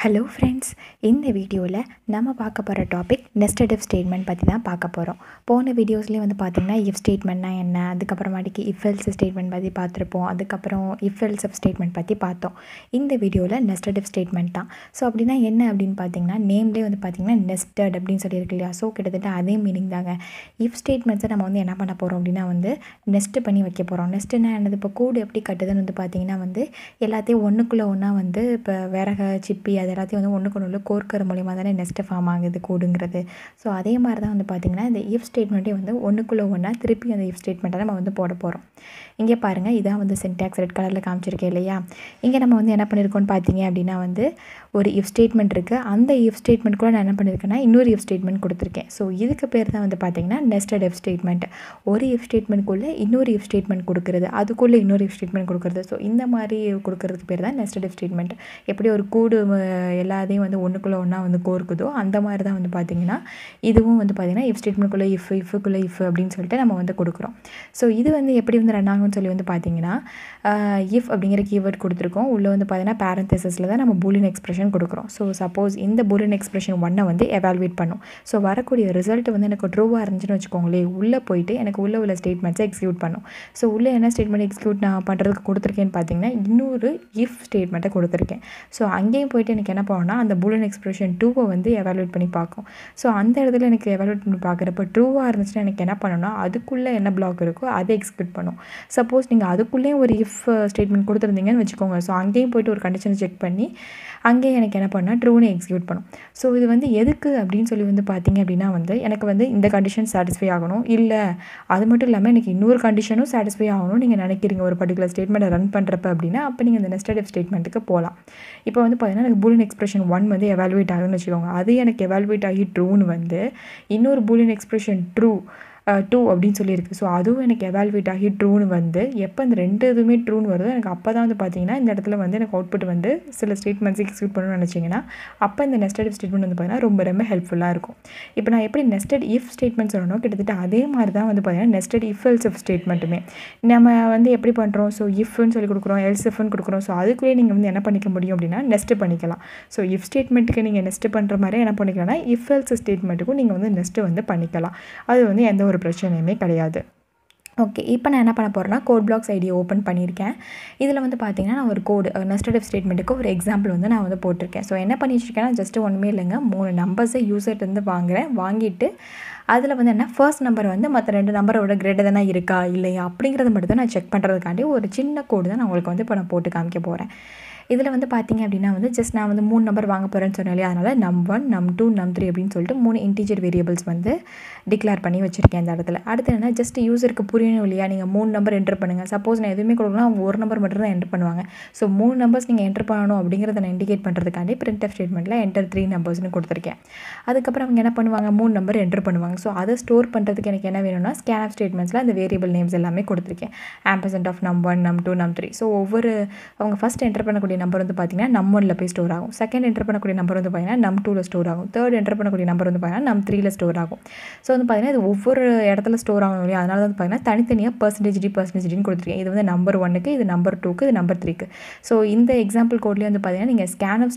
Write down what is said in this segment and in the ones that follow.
Hello friends, இந்த வீடியோவில் நம்ம பார்க்க போகிற டாபிக் நெஸ்டட் இஃப் ஸ்டேட்மெண்ட் பற்றி தான் பார்க்க போகிறோம். போன வீடியோஸ்லேயே பார்த்திங்கன்னா இஃப் ஸ்டேட்மெண்ட்னா என்ன, அதுக்கப்புறமாட்டிக்கு இஃப் எல்ஸ் ஸ்டேட்மெண்ட் பற்றி பார்த்துருப்போம். அதுக்கப்புறம் இஃப் எல்ஸ் இஃப் ஸ்டேட்மெண்ட் பற்றி பார்த்தோம். இந்த வீடியோவில் நெஸ்டட் இஃப் ஸ்டேட்மெண்ட் தான். ஸோ அப்படின்னா என்ன அப்படின்னு பார்த்தீங்கன்னா, நேம்லேயே பார்த்திங்கன்னா நெஸ்டட் அப்படின்னு சொல்லியிருக்கு இல்லையா. ஸோ கிட்டத்தட்ட அதே மீனிங் தாங்க. இஃப் ஸ்டேட்மெண்ட்ஸை நம்ம என்ன பண்ண போகிறோம் அப்படின்னா நெஸ்ட் பண்ணி வைக்க போகிறோம். நெஸ்ட்டுன்னா என்னது, இப்போ கூடு எப்படி கட்டுதுன்னு பார்த்திங்கன்னா எல்லாத்தையும் ஒன்றுக்குள்ளே ஒன்றா இப்போ விறகு சிப்பி அது எல்லாத்தையும் ஒன்றுக்கு ஒன்று கோர்க்கிற மூலிமா தானே நெஸ்ட்டு ஃபார்ம் ஆகுது கூடுங்கிறது. ஸோ அதே மாதிரி தான் பார்த்திங்கன்னா இந்த இஃப் ஸ்டேட்மெண்ட்டே ஒன்றுக்குள்ளே ஒன்றா திருப்பி அந்த இஃப் ஸ்டேட்மெண்ட்டை நம்ம போட போகிறோம். இங்கே பாருங்கள், இதான் சின்டாக்ஸ் ரெட் கலரில் காமிச்சிருக்கேன் இல்லையா. இங்கே நம்ம என்ன பண்ணியிருக்கோம்னு பார்த்தீங்க அப்படின்னா ஒரு இஃப் ஸ்டேட்மெண்ட் இருக்குது. அந்த இஃப் ஸ்டேட்மெண்ட் கூட நான் என்ன பண்ணியிருக்கேன்னா இன்னொரு இஃப் ஸ்டேட்மெண்ட் கொடுத்துருக்கேன். ஸோ இதுக்கு பேர் தான் பார்த்திங்கன்னா நெஸ்டட் இஃப் ஸ்டேட்மெண்ட். ஒரு இஃப் ஸ்டேட்மெண்ட்குள்ளே இன்னொரு இஃப் ஸ்டேட்மெண்ட் கொடுக்குறது, அதுக்குள்ளே இன்னொரு இஃப் ஸ்டேட்மெண்ட் கொடுக்குறது. ஸோ இந்த மாதிரி கொடுக்குறதுக்கு பேர் தான் நெஸ்டட் இஃப் ஸ்டேட்மெண்ட். எப்படி ஒரு கூடு எல்லாத்தையும் ஒன்றுக்குள்ளே ஒன்றா கோர்க்குதோ அந்த மாதிரி தான் பார்த்திங்கன்னா இதுவும் பார்த்திங்கன்னா இஃப் ஸ்டேட்மெண்ட்குள்ளே இஃப்க்குள்ளே இஃப் அப்படின்னு சொல்லிட்டு நம்ம கொடுக்குறோம். ஸோ இது எப்படி ரன் ஆகும்னு சொல்லி பார்த்திங்கன்னா இஃப் அப்படிங்கிற கீவேர்ட் கொடுத்துருக்கோம். உள்ளே பார்த்திங்கன்னா பேரந்தசிஸில் தான் நம்ம பூலியன் எக்ஸ்பிரஷன் கொடுக்குறோம். ஸோ சப்போஸ் இந்த பூலியன் எக்ஸ்பிரஷன் 1 எவாலுவேட் பண்ணும். ஸோ வரக்கூடிய ரிசல்ட் எனக்கு ட்ரூவாக இருந்துச்சுன்னு வச்சுக்கோங்களேன், உள்ளே போயிட்டு எனக்கு உள்ள ஸ்டேட்மெண்ட்ஸை எக்ஸிக்யூட் பண்ணும். ஸோ உள்ளே என்ன ஸ்டேட்மெண்ட் எக்ஸிக்யூட் நான் பண்ணுறதுக்கு கொடுத்துருக்கேன்னு பார்த்தீங்கன்னா இன்னொரு இஃப் ஸ்டேட்மெண்ட்டை கொடுத்துருக்கேன். ஸோ அங்கேயும் போயிட்டு எனக்கு என்ன பண்ணணும்னா அந்த பூலியன் எக்ஸ்பிரஷன் 2 எவாலுவேட் பண்ணி பார்க்கும். ஸோ அந்த இடத்துல எனக்கு எவாலுவேட் பண்ணி பார்க்குறப்ப ட்ரூவாக இருந்துச்சுன்னா எனக்கு என்ன பண்ணணும்னா அதுக்குள்ளே என்ன பிளாக் இருக்கோ அதை எக்ஸிக்யூட் பண்ணும். சப்போஸ் நீங்கள் அதுக்குள்ளேயும் ஒரு இஃப் ஸ்டேட்மெண்ட் கொடுத்துருந்தீங்கன்னு வச்சுக்கோங்க, ஸோ அங்கேயும் போய்ட்டு ஒரு கண்டிஷனை செக் பண்ணி அங்கேயும் எனக்கு என்ன பண்ணால் ட்ரூன்னு எக்ஸிக்யூட் பண்ணும். ஸோ இது எதுக்கு அப்படின்னு சொல்லி பார்த்தீங்க அப்படின்னா எனக்கு இந்த கண்டிஷன் சாட்டிஸ்ஃபை ஆகணும், இல்லை அது மட்டும் இல்லாமல் எனக்கு இன்னொரு கண்டிஷனும் சாட்டிஸ்ஃபை ஆகணும் நீங்கள் நினைக்கிறீங்க ஒரு பர்டிகுலர் ஸ்டேட்மெண்ட்டை ரன் பண்ணுறப்ப அப்படின்னா அப்போ நீங்கள் இந்த நெஸ்டட் இஃப் ஸ்டேட்மெண்ட்டுக்கு போகலாம். இப்போ பார்த்தீங்கன்னா எனக்கு பூலியன் எக்ஸ்பிரஷன் 1 எவாலுவேட் ஆகுதுன்னு வச்சுக்கோங்க, அது எனக்கு எவாலுவேட் ஆகி ட்ரூன்னு இன்னொரு பூலியன் எக்ஸ்பிரஷன் 2 அப்படின்னு சொல்லியிருக்கு. ஸோ அதுவும் எனக்கு எவாலுவேட் ஆகி ட்ரூன்னு எப்போ இந்த ரெண்டு இதுவுமே ட்ரூன்னு வருதோ எனக்கு அப்போ தான் பார்த்தீங்கன்னா இந்த இடத்துல எனக்கு அவுட்புட் சில ஸ்டேட்மெண்ட்ஸ் எக்ஸிக்யூட் பண்ணணும்னு நினச்சிங்கன்னா அப்போ இந்த நெஸ்டட் இஃப் ஸ்டேட்மெண்ட் பார்த்தீங்கன்னா ரொம்ப ஹெல்ப்ஃபுல்லாக இருக்கும். இப்போ நான் எப்படி நெஸ்டட் இஃப் ஸ்டேட்மெண்ட் சொல்லணும், கிட்டத்தட்ட அதே மாதிரி தான் பார்த்தீங்கன்னா நெஸ்டட் இஃப் எல்ஸ் இஃப் ஸ்டேட்மெண்ட்டுமே நம்ம எப்படி பண்ணுறோம். ஸோ இஃப்னு சொல்லி கொடுக்குறோம், எல்ஸ் இஃப்னு கொடுக்குறோம். ஸோ அதுக்குள்ளே நீங்கள் என்ன பண்ணிக்க முடியும் அப்படின்னா நெஸ்ட் பண்ணிக்கலாம். ஸோ இஃப் ஸ்டேட்மெண்ட்டுக்கு நீங்கள் நெஸ்ட் பண்ணுற மாதிரி என்ன பண்ணிக்கலாம்னா இஃப் எல்ஸ் ஸ்டேட்மெண்ட்டுக்கும் நீங்கள் நெஸ்ட்டு பண்ணிக்கலாம். அது எந்த ஒரு பிரச்சனையுமே கிடையாது. ஓகே, இப்போ நான் என்ன பண்ண போகிறேன்னா கோட் பிளாக்ஸ் ஐடியை ஓப்பன் பண்ணியிருக்கேன். இதில் பார்த்தீங்கன்னா நான் ஒரு கோடு நெஸ்டட் இஃப் ஸ்டேட்மெண்ட்டுக்கு ஒரு எக்ஸாம்பிள் நான் போட்டிருக்கேன். ஸோ என்ன பண்ணி வச்சுருக்கேன்னா ஜஸ்ட் ஒன்றுமே இல்லைங்க, 3 நம்பர்ஸை யூசர்லேருந்து வாங்குகிறேன். வாங்கிட்டு அதில் என்ன ஃபர்ஸ்ட் நம்பர் மற்ற 2 நம்பரோட கிரேட்டர் தானே இருக்கா இல்லையா அப்படிங்கிறத மட்டும் தான் நான் செக் பண்ணுறதுக்காண்டி ஒரு சின்ன கோடு தான் நான் உங்களுக்கு இப்போ நான் போட்டு காமிக்க போகிறேன். இதில் பார்த்தீங்க அப்படின்னா ஜஸ்ட் நான் 3 நம்பர் வாங்க போகிறேன்னு சொன்னேன் இல்லையா, அதனால் num1 num2 num3 அப்படின்னு சொல்லிட்டு 3 இன்டீஜர் வேரியபிள்ஸ் டிக்ளேர் பண்ணி வச்சுருக்கேன் இந்த இடத்துல. அடுத்து என்ன, ஜஸ்ட் யூசருக்கு புரியணும் இல்லையா, நீங்கள் 3 நம்பர் என்டர் பண்ணுங்கள். சப்போஸ் நான் எதுவுமே கொடுக்கலாம், அவங்க ஒரு நம்பர் மட்டும் தான் என்டர் பண்ணுவாங்க. ஸோ 3 நம்பர்ஸ் நீங்கள் என்டர் பண்ணணும் அப்படிங்கிறத நான் இண்டிகேட் பண்ணுறதுக்காண்டி printf ஸ்டேட்மெண்ட்டில் என்டர் 3 நம்பர்ஸ்னு கொடுத்துருக்கேன். அதுக்கப்புறம் அவங்க என்ன பண்ணுவாங்க, 3 நம்பர் என்டர் பண்ணுவாங்க. ஸோ அதை ஸ்டோர் பண்ணுறதுக்கு எனக்கு என்ன வேணும்னா ஸ்கேன்ஆஃப் ஸ்டேட்மெண்ட்ஸில் அந்த வேரியபிள் நேம்ஸ் எல்லாமே கொடுத்துருக்கேன். Ampersand of num1 num2 num3. So ஒவ்வொரு அவங்க ஃபஸ்ட் என்டர் பண்ணக்கூடிய நம்பர் பார்த்தீங்கன்னா num1ல போய் ஸ்டோர் ஆகும். செகண்ட் என்டர் பண்ணக்கூடிய நம்பர் பார்த்தீங்கன்னா num2ல ஸ்டோர் ஆகும். தேர்ட் என்டர் பண்ணக்கூடிய நம்பர் பார்த்தீங்கன்னா num3ல ஸ்டோர் ஆகும். ஸோ பார்த்தீங்கன்னா இது ஒவ்வொரு இடத்துல ஸ்டோர் ஆகணும் இல்லையா, அதனால பார்த்தீங்கன்னா தனித்தனியாக %d%dன்னு கொடுத்துருக்கேன். இது நம்பர் 1க்கு, இது நம்பர் 2க்கு, இது நம்பர் 3க்கு. ஸோ இந்த எக்ஸாம்பிள் கோட்லேயே பார்த்தீங்கன்னா நீங்கள் ஸ்கேன்ஆஃப்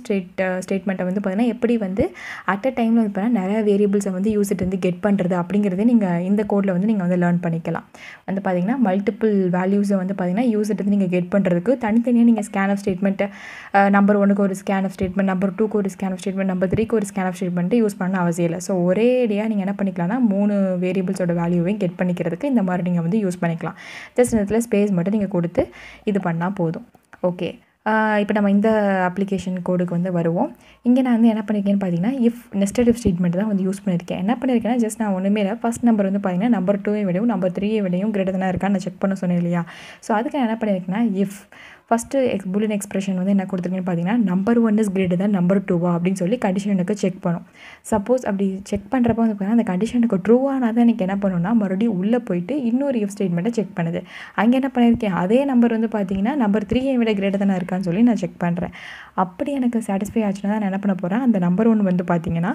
ஸ்டேட்மெண்ட்டை பார்த்தீங்கன்னா எப்படி அட் அ டைமில் பார்த்தீங்கன்னா நிறைய வேரியபிள்ஸை யூசர்ட்டு கெட் பண்ணுறது அப்படிங்கிறதே நீங்கள் இந்த கோடில் நீங்கள் லேர்ன் பண்ணிக்கலாம். பார்த்தீங்கன்னா மல்டிபிள் வேல்யூஸை பார்த்தீங்கன்னா யூசர்ட்டு நீங்கள் கெட் பண்ணுறதுக்கு தனித்தனியாக நீங்கள் ஸ்கேன்ஆஃப் ஸ்டேட்மெண்ட்டை நம்பர் 1க்கு ஒரு ஸ்கேன்ஆஃப் ஸ்டேட்மெண்ட், நம்பர் 2க்கு ஒரு ஸ்கேன்ஆஃப் ஸ்டேட்மெண்ட், நம்பர் 3க்கு ஒரு ஸ்கேன்ஆஃப் ஸ்டேட்மெண்ட்டு யூஸ் பண்ண அவசியம் இல்லை. ஸோ ஒரே ஐடியாக நீங்கள் என்ன பண்ணிக்கலாம்னா 3 வேரியபிள்ஸோட வேல்யூவையும் கெட் பண்ணிக்கிறதுக்கு இந்த மாதிரி நீங்கள் யூஸ் பண்ணிக்கலாம். ஜஸ்ட் இந்த இடத்துல ஸ்பேஸ் மட்டும் நீங்கள் கொடுத்து இது பண்ணால் போதும். ஓகே, இப்போ நம்ம இந்த அப்ளிகேஷன் கோடுக்கு வருவோம். இங்கே நான் என்ன பண்ணியிருக்கேன்னு பார்த்தீங்கன்னா இஃப் நெஸ்டட் இஃப் ஸ்டேட்மெண்ட் தான் யூஸ் பண்ணியிருக்கேன். என்ன பண்ணியிருக்கேன்னா ஜஸ்ட் நான் ஒன்றுமே இல்லை, ஃபஸ்ட் நம்பர் பார்த்தீங்கன்னா நம்பர் 2 விடையும் நம்பர் 3 விடையும் கிரேட்டர் தானே இருக்கான்னு நான் செக் பண்ண சொன்னேன் இல்லையா. ஸோ அதுக்கு நான் என்ன பண்ணியிருக்கேன்னா இஃப் ஃபஸ்ட்டு பூலியன் எக்ஸ்பிரஷன் என்ன கொடுத்துருக்கேன்னு பார்த்தீங்கன்னா number 1 is greater than number 2வா அப்படின்னு சொல்லி கண்டிஷன் எனக்கு செக் பண்ணும். சப்போஸ் அப்படி செக் பண்ணுறப்ப பார்த்தீங்கன்னா அந்த கண்டிஷனுக்கு ட்ரூவானால் தான் எனக்கு என்ன பண்ணணும்னா மறுபடியும் உள்ளே போயிட்டு இன்னொரு இஃப் ஸ்டேட்மெண்ட்டை செக் பண்ணுது. அங்கே என்ன பண்ணியிருக்கேன், அதே நம்பர் பார்த்தீங்கன்னா நம்பர் 3 விட கிரேட்டர் தானே இருக்கான்னு சொல்லி நான் செக் பண்ணுறேன். அப்படி எனக்கு சாட்டிஸ்ஃபை ஆச்சுன்னா நான் என்ன பண்ண போகிறேன், அந்த நம்பர் 1 வந்து பார்த்திங்கன்னா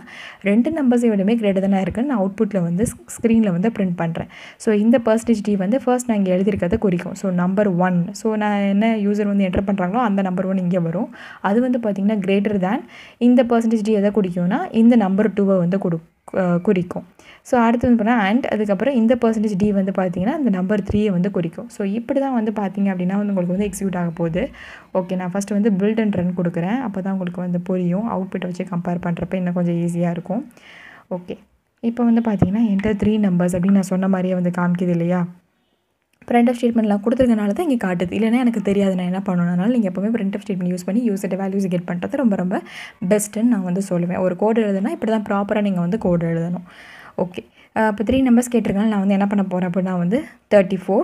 2 நம்பர்ஸை விடமே கிரேட்டர் தானே இருக்குன்னு நான் அவுட்புட்டில் வந்து ஸ்க்ரீனில் வந்து பிரிண்ட் பண்ணுறேன். ஸோ இந்த %d வந்து ஃபர்ஸ்ட் நான் இங்கே எழுதியிருக்கிறத குறிக்கும். ஸோ நம்பர் 1, ஸோ நான் என்ன யூசர் வந்து என்டர் பண்ணுறாங்களோ அந்த நம்பர் 1 இங்கே வரும். அது வந்து பார்த்திங்கன்னா கிரேட்டர் தேன் இந்த %d எதை குறிக்கும்னா இந்த நம்பர் 2 வந்து குறிக்கும். ஸோ அடுத்து வந்து பார்த்தா அண்ட் அதுக்கப்புறம் இந்த %d வந்து பார்த்திங்கன்னா அந்த நம்பர் 3 வந்து குறிக்கும். ஸோ இப்படி தான் வந்து பார்த்திங்க அப்படின்னா வந்து உங்களுக்கு வந்து எக்ஸிக்யூட் ஆக போகுது. ஓகே, நான் ஃபஸ்ட்டு வந்து பில்ட் அண்ட் ரன் கொடுக்குறேன். அப்போ தான் உங்களுக்கு வந்து புரியும். அவுட்புட்டை வச்சு கம்பேர் பண்ணுறப்ப இன்னும் கொஞ்சம் ஈஸியாக இருக்கும். ஓகே, இப்போ வந்து பார்த்திங்கன்னா என்டர் 3 நம்பர்ஸ் அப்படின்னு நான் சொன்ன மாதிரியே வந்து காமிக்குது இல்லையா. printf ஸ்டேட்மெண்ட்லாம் கொடுத்துருக்கனால தான் இங்கே காட்டுது. இல்லைனா எனக்கு தெரியாது நான் என்ன பண்ணணும்னால நீங்கள் எப்போவுமே printf ஸ்டேட்மெண்ட் யூஸ் பண்ணி யூசர் வேல்யூஸ் கெட் பண்ணுறது ரொம்ப ரொம்ப பெஸ்ட்டுன்னு நான் வந்து சொல்லுவேன். ஒரு கோடு எழுதுனா இப்படி தான் ப்ராப்பராக நீங்கள் வந்து கோடு எழுதணும். ஓகே, இப்போ 3 நம்பர்ஸ் கேட்டிருக்கனால நான் வந்து என்ன பண்ண போகிறேன் அப்படின்னா வந்து 34,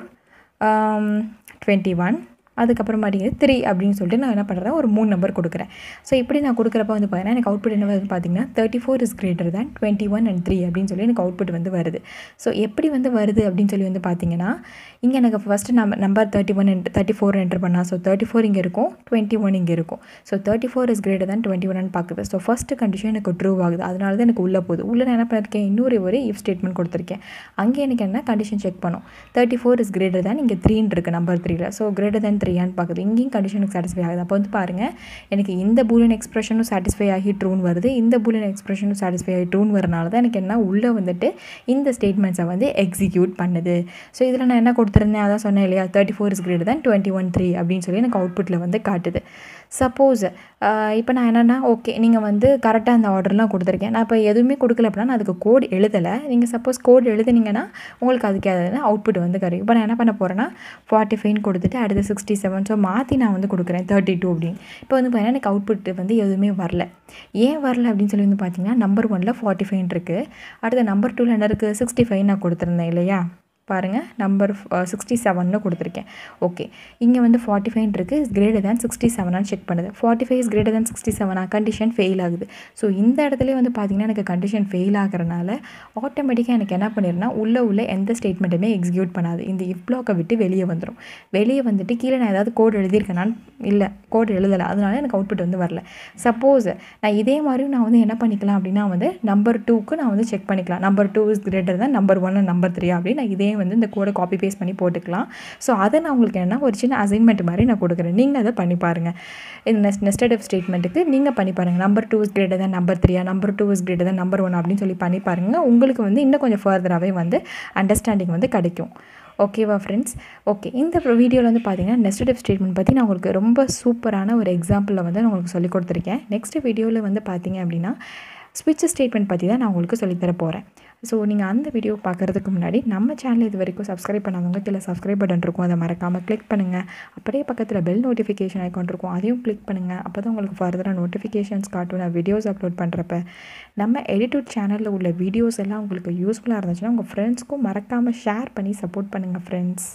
21 அதுக்கப்புறமாட்டி 3 அப்படின்னு சொல்லிட்டு நான் என்ன பண்ணுறேன், ஒரு 3 நம்பர் கொடுக்குறேன். ஸோ இப்படி நான் கொடுக்குறப்ப வந்து பார்த்தீங்கன்னா எனக்கு அவுட்புட் என்ன வருது பார்த்தீங்கன்னா 34 இஸ் கிரேட்டர் தேன் 21 and 3 அப்படின்னு சொல்லி எனக்கு அவுட்புட் வந்து வருது. ஸோ எப்படி வந்து வருது அப்படின்னு சொல்லி வந்து பார்த்தீங்கன்னா இங்கே எனக்கு ஃபஸ்ட்டு நம்பர் 31 and 34 என்டர் பண்ணால் ஸோ 34 இங்கே இருக்கும், 21 இங்கே இருக்கும். ஸோ 34 இஸ் கிரேட்டர் தேன் 21 பார்க்குது. ஸோ ஃபஸ்ட்டு கண்டிஷன் எனக்கு ட்ரூ ஆகுது. அதனால தான் எனக்கு உள்ளே போகுது. உள்ளே நான் என்ன பண்ணியிருக்கேன், இன்னொரு இஃப் ஸ்டேட்மெண்ட் கொடுத்துருக்கேன். அங்கே எனக்கு என்ன கண்டிஷன் செக் பண்ணும், 34 இஸ் கிரேட்டர் தேன் இங்கே 3 இருக்குது நம்பர் 3ல். ஸோ கிரேட்டர் தேன் 3 பார்க்குது. இங்கேயும் கண்டிஷனுக்கு சாட்டிஸ்ஃபை ஆகுது. அப்போ வந்து பாருங்கள் எனக்கு இந்த பூலியன் எக்ஸ்பிரஷனும் சாட்டிஸ்ஃபை ஆகி ட்ரூன் வருது, இந்த பூலியன் எக்ஸ்பிரஷனும் சாட்டிஸ்ஃபை ஆகி ட்ரூன் வரனால தான் எனக்கு என்ன உள்ளே வந்துட்டு இந்த ஸ்டேட்மெண்ட்ஸை வந்து எக்ஸிக்யூட் பண்ணுது. ஸோ இதில் நான் என்ன கொடுத்துருந்தேன், அதான் சொன்னேன் இல்லையா, 34 இஸ் கிரேட்டர் தேன் 21 3 அப்படின்னு சொல்லி எனக்கு அவுட்புட்டில் வந்து காட்டுது. சப்போஸ் இப்போ நான் என்னென்னா ஓகே நீங்கள் வந்து கரெக்டாக அந்த ஆர்டர்லாம் கொடுத்துருக்கேன், நான் இப்போ எதுவுமே கொடுக்கல அப்படின்னா நான் அதுக்கு கோட் எழுதலை. நீங்கள் சப்போஸ் கோட் எழுதுனீங்கன்னா உங்களுக்கு அதுக்கு அவுட்புட் வந்து கிடைக்கும். இப்போ நான் என்ன பண்ண போகிறேன்னா 45 கொடுத்துட்டு அடுத்து 67 ஸோ மாற்றி நான் வந்து கொடுக்குறேன் 32 அப்படின்னு. இப்போ வந்து பார்த்தீங்கன்னா எனக்கு அவுட்புட் வந்து எதுவுமே வரல. ஏன் வரல அப்படின்னு சொல்லி வந்து பார்த்தீங்கன்னா நம்பர் 1ல் 45 இருக்குது, அடுத்த நம்பர் 2ல் என்ன இருக்குது 65 நான் கொடுத்துருந்தேன் இல்லையா. பாருங்கள் நம்பர் 67 கொடுத்துருக்கேன். ஓகே, இங்கே வந்து 45 இருக்குது, இஸ் கிரேட்டர் தேன் 67 செக் பண்ணுது. 45 is greater than 67 condition fail ஆகுது. ஸோ இந்த இடத்துல வந்து பார்த்திங்கன்னா எனக்கு கண்டிஷன் ஃபெயில் ஆகிறனால ஆட்டோமேட்டிக்காக எனக்கு என்ன பண்ணிடுனா உள்ள எந்த ஸ்டேட்மெண்ட்டுமே எக்ஸிக்யூட் பண்ணாது. இந்த இஃப் பிளாக்கை விட்டு வெளியே வந்துடும். வெளியே வந்துட்டு கீழே நான் ஏதாவது கோட் எழுதியிருக்கேனான்னு இல்லை, கோட் எழுதலை, அதனால எனக்கு அவுட்புட் வந்து வரல. சப்போஸ் நான் இதே மாதிரியும் நான் வந்து என்ன பண்ணிக்கலாம் அப்படின்னா வந்து நம்பர் 2க்கு நான் வந்து செக் பண்ணிக்கலாம். Number 2 is greater than number 1 and number 3 அப்படின்னு நான் இதே வந்து இந்த கோடை காப்பி பேஸ்ட் பண்ணி போட்டுக்கலாம். ஸோ அதை நான் உங்களுக்கு என்ன ஒரு சின்ன அசைன்மெண்ட் மாதிரி நான் கொடுக்குறேன். நீங்கள் அதை பண்ணி பாருங்கள். இந்த நெஸ்டட் இஃப் ஸ்டேட்மெண்ட்டுக்கு நீங்கள் பண்ணி பாருங்கள். Number 2 is greater than number 3, number 2 is greater than number 1 அப்படின்னு சொல்லி பண்ணி பாருங்கள். உங்களுக்கு வந்து இன்னும் கொஞ்சம் ஃபர்தராகவே வந்து அண்டர்ஸ்டாண்டிங் வந்து கிடைக்கும். ஓகேவா ஃப்ரெண்ட்ஸ். ஓகே, இந்த வீடியோவில் வந்து பார்த்தீங்கன்னா நெஸ்டட் இஃப் ஸ்டேட்மெண்ட் பற்றி நான் உங்களுக்கு ரொம்ப சூப்பரான ஒரு எக்ஸாம்பிளில் வந்து நான் உங்களுக்கு சொல்லிக் கொடுத்துருக்கேன். நெக்ஸ்ட் வீடியோவில் வந்து பார்த்தீங்க அப்படின்னா ஸ்விட்ச் ஸ்டேட்மெண்ட் பற்றி தான் நான் உங்களுக்கு சொல்லித்தர போகிறேன். ஸோ நீங்கள் அந்த வீடியோ பார்க்குறதுக்கு முன்னாடி நம்ம சேனல் இது வரைக்கும் சப்ஸ்கிரைப் பண்ணாதவங்க கீழே சப்ஸ்கிரைப் பட்டன் இருக்கும், அதை மறக்காமல் கிளிக் பண்ணுங்கள். அப்படியே பக்கத்தில் பெல் நோட்டிஃபிகேஷன் ஐக்கான் இருக்கும், அதையும் கிளிக் பண்ணுங்கள். அப்போ தான் உங்களுக்கு ஃபர்தராக நோட்டிஃபிகேஷன்ஸ் காட்டும் நான் வீடியோஸ் அப்லோட் பண்ணுறப்ப. நம்ம EduTut சேனலில் உள்ள வீடியோஸ் எல்லாம் உங்களுக்கு யூஸ்ஃபுல்லாக இருந்துச்சுன்னா உங்கள் ஃப்ரெண்ட்ஸ்க்கும் மறக்காமல் ஷேர் பண்ணி சப்போர்ட் பண்ணுங்கள் ஃப்ரெண்ட்ஸ்.